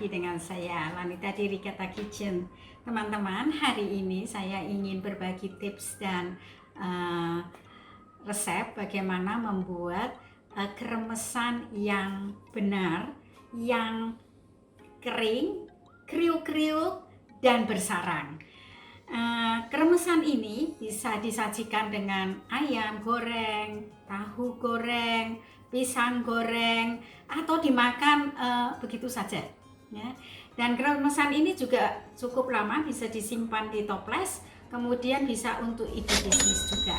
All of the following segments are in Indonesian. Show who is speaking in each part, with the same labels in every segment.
Speaker 1: lagi dengan saya Lanita di Rikata Kitchen. Teman-teman, hari ini saya ingin berbagi tips dan resep bagaimana membuat kremesan yang benar, yang kering, kriuk-kriuk dan bersarang. Kremesan ini bisa disajikan dengan ayam goreng, tahu goreng, pisang goreng, atau dimakan begitu saja ya. Dan kremesan ini juga cukup lama, bisa disimpan di toples, kemudian bisa untuk ide bisnis juga.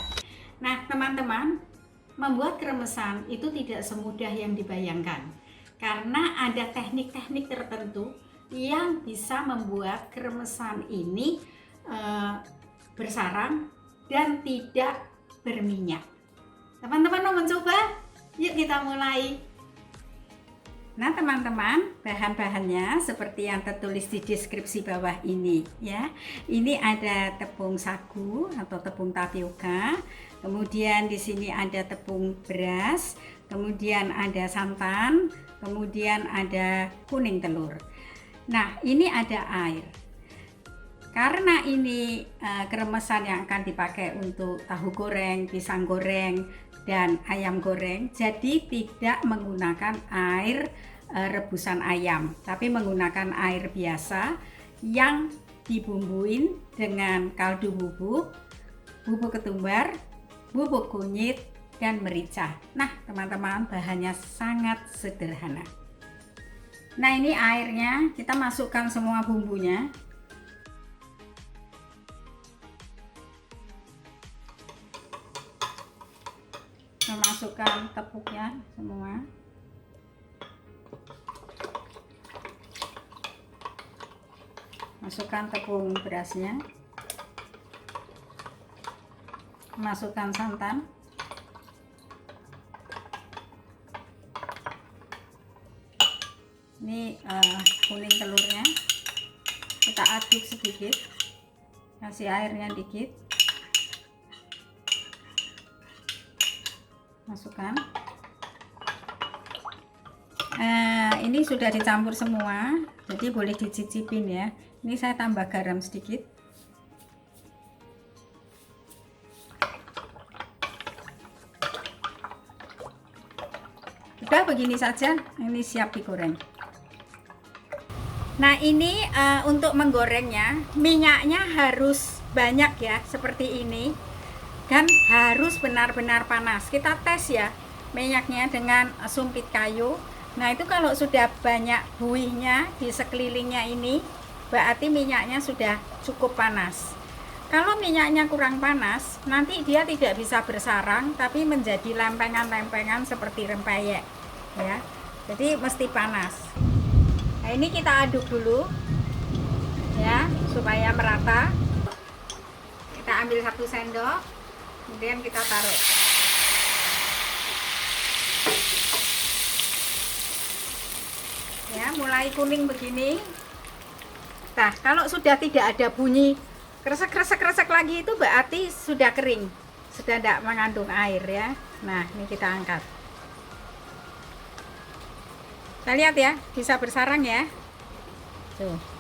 Speaker 1: Nah teman-teman, membuat kremesan itu tidak semudah yang dibayangkan, karena ada teknik-teknik tertentu yang bisa membuat kremesan ini bersarang dan tidak berminyak. Teman-teman mau mencoba? Yuk kita mulai. Nah teman-teman, bahan-bahannya seperti yang tertulis di deskripsi bawah ini ya. Ini ada tepung sagu atau tepung tapioka, kemudian di sini ada tepung beras, kemudian ada santan, kemudian ada kuning telur. Nah ini ada air. Karena ini kremesan yang akan dipakai untuk tahu goreng, pisang goreng, dan ayam goreng, jadi tidak menggunakan air rebusan ayam, tapi menggunakan air biasa yang dibumbuin dengan kaldu bubuk, bubuk ketumbar, bubuk kunyit, dan merica. Nah teman-teman, bahannya sangat sederhana. Nah ini airnya, kita masukkan semua bumbunya. Memasukkan tepungnya semua, masukkan tepung berasnya, masukkan santan, ini kuning telurnya kita aduk sedikit, kasih airnya dikit, masukkan. Ini sudah dicampur semua, jadi boleh dicicipin ya. Ini saya tambah garam sedikit. Udah begini saja, ini siap digoreng. Nah ini untuk menggorengnya, minyaknya harus banyak ya, seperti ini. Dan harus benar-benar panas. Kita tes ya minyaknya dengan sumpit kayu. Nah itu kalau sudah banyak buihnya di sekelilingnya ini, berarti minyaknya sudah cukup panas. Kalau minyaknya kurang panas, nanti dia tidak bisa bersarang, tapi menjadi lempengan-lempengan seperti rempeyek ya. Jadi mesti panas. Nah ini kita aduk dulu ya, supaya merata. Kita ambil 1 sendok, kemudian kita taruh. Ya, mulai kuning begini. Nah, kalau sudah tidak ada bunyi kresek-kresek lagi, itu berarti sudah kering, sudah tidak mengandung air ya. Nah, ini kita angkat. Kita lihat ya, bisa bersarang ya. Tuh.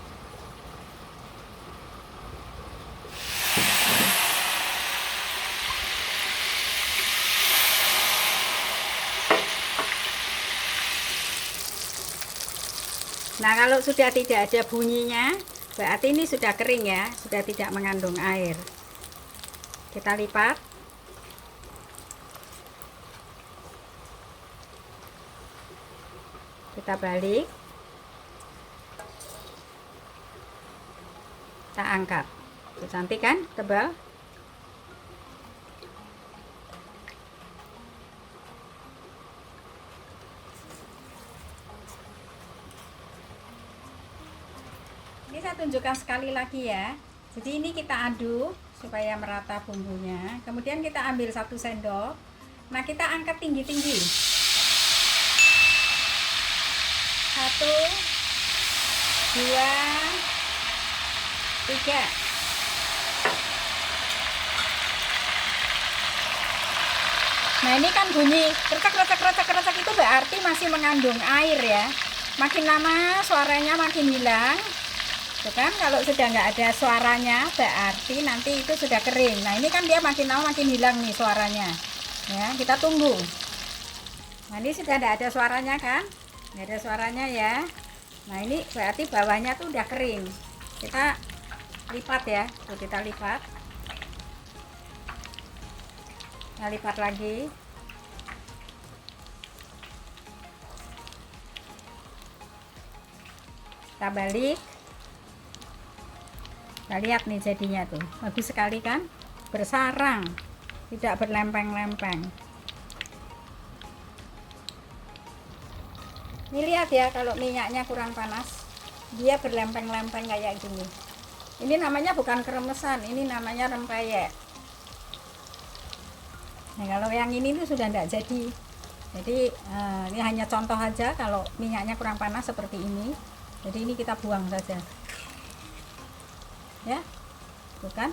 Speaker 1: Nah kalau sudah tidak ada bunyinya, berarti ini sudah kering ya, sudah tidak mengandung air. Kita lipat. Kita balik. Kita angkat. Tuh, cantik kan, tebal. Ini saya tunjukkan sekali lagi ya. Jadi ini kita aduk supaya merata bumbunya. Kemudian kita ambil 1 sendok. Nah kita angkat tinggi-tinggi. 1, 2, 3. Nah ini kan bunyi krecek itu berarti masih mengandung air ya. makin lama suaranya makin hilang. Tuh kan, kalau sudah nggak ada suaranya berarti nanti itu sudah kering. Nah ini kan dia makin lama makin hilang nih suaranya. Ya, kita tunggu. Nah ini sudah tidak ada suaranya kan? Nggak ada suaranya ya. Nah ini berarti bawahnya tuh udah kering. Kita lipat ya. Tuh kita lipat. Nah lipat lagi. Kita balik. Kita lihat nih jadinya tuh, bagus sekali kan, bersarang, tidak berlempeng-lempeng. Ini lihat ya, kalau minyaknya kurang panas dia berlempeng-lempeng kayak gini. Ini namanya bukan kremesan, ini namanya rempeyek. Nah kalau yang ini tuh sudah tidak jadi. Jadi ini hanya contoh aja kalau minyaknya kurang panas seperti ini. Jadi ini kita buang saja ya, bukan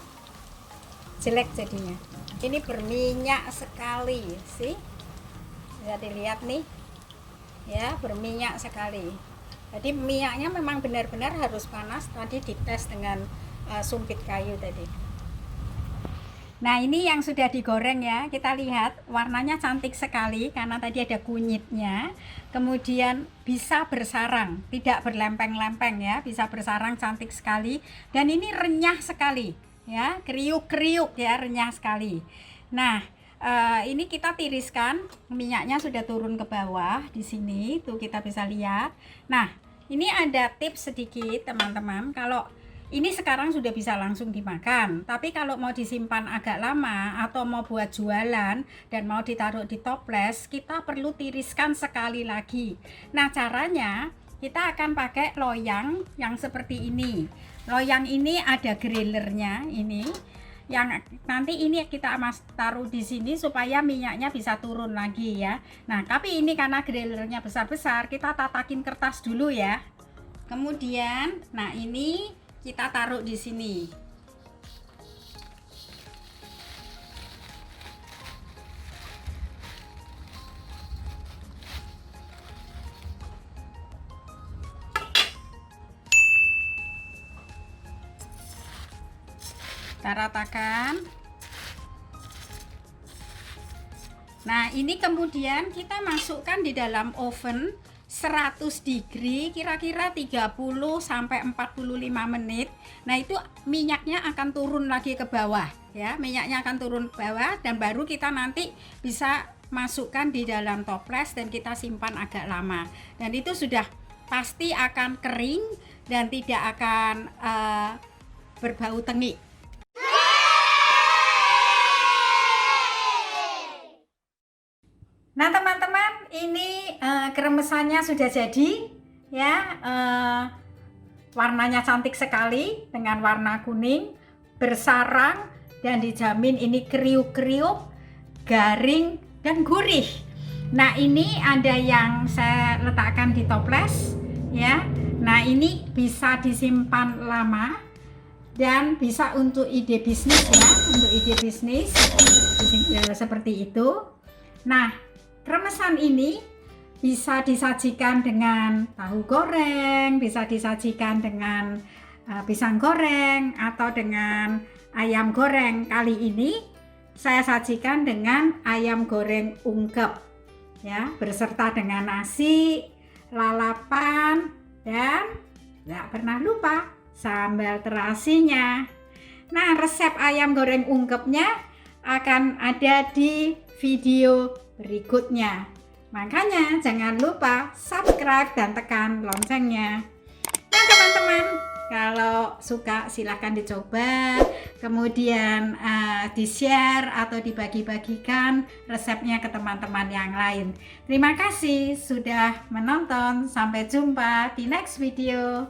Speaker 1: jelek jadinya. Ini berminyak sekali sih, bisa dilihat nih ya, berminyak sekali. Jadi minyaknya memang benar-benar harus panas. Tadi dites dengan sumpit kayu tadi. Nah ini yang sudah digoreng ya, kita lihat warnanya cantik sekali karena tadi ada kunyitnya, kemudian bisa bersarang, tidak berlempeng-lempeng ya, bisa bersarang cantik sekali, dan ini renyah sekali ya, kriuk-kriuk ya, renyah sekali. Nah ini kita tiriskan, minyaknya sudah turun ke bawah di sini, tuh kita bisa lihat. Nah ini ada tips sedikit teman-teman, kalau ini sekarang sudah bisa langsung dimakan, tapi kalau mau disimpan agak lama atau mau buat jualan dan mau ditaruh di toples, kita perlu tiriskan sekali lagi. Nah caranya kita akan pakai loyang yang seperti ini. Loyang ini ada grillernya ini, yang nanti ini kita taruh di sini supaya minyaknya bisa turun lagi ya. Nah tapi ini karena grillernya besar-besar, kita tatakin kertas dulu ya. Kemudian, nah ini kita taruh di sini. Kita ratakan. Nah, ini kemudian kita masukkan di dalam oven 100 degree kira-kira 30 sampai 45 menit. Nah, itu minyaknya akan turun lagi ke bawah ya. Minyaknya akan turun ke bawah dan baru kita nanti bisa masukkan di dalam toples dan kita simpan agak lama. Dan itu sudah pasti akan kering dan tidak akan berbau tengik. Nah teman-teman, ini kremesannya sudah jadi ya, warnanya cantik sekali dengan warna kuning, bersarang, dan dijamin ini kriuk-kriuk, garing, dan gurih. Nah ini ada yang saya letakkan di toples ya. Nah ini bisa disimpan lama dan bisa untuk ide bisnis ya, untuk ide bisnis seperti itu. Nah kremesan ini bisa disajikan dengan tahu goreng, bisa disajikan dengan pisang goreng atau dengan ayam goreng. Kali ini saya sajikan dengan ayam goreng ungkep ya, berserta dengan nasi, lalapan, dan nggak pernah lupa sambal terasinya. Nah resep ayam goreng ungkepnya akan ada di video berikutnya. Makanya jangan lupa subscribe dan tekan loncengnya. Nah teman-teman, kalau suka silahkan dicoba, kemudian di-share atau dibagi-bagikan resepnya ke teman-teman yang lain. Terima kasih sudah menonton, sampai jumpa di next video.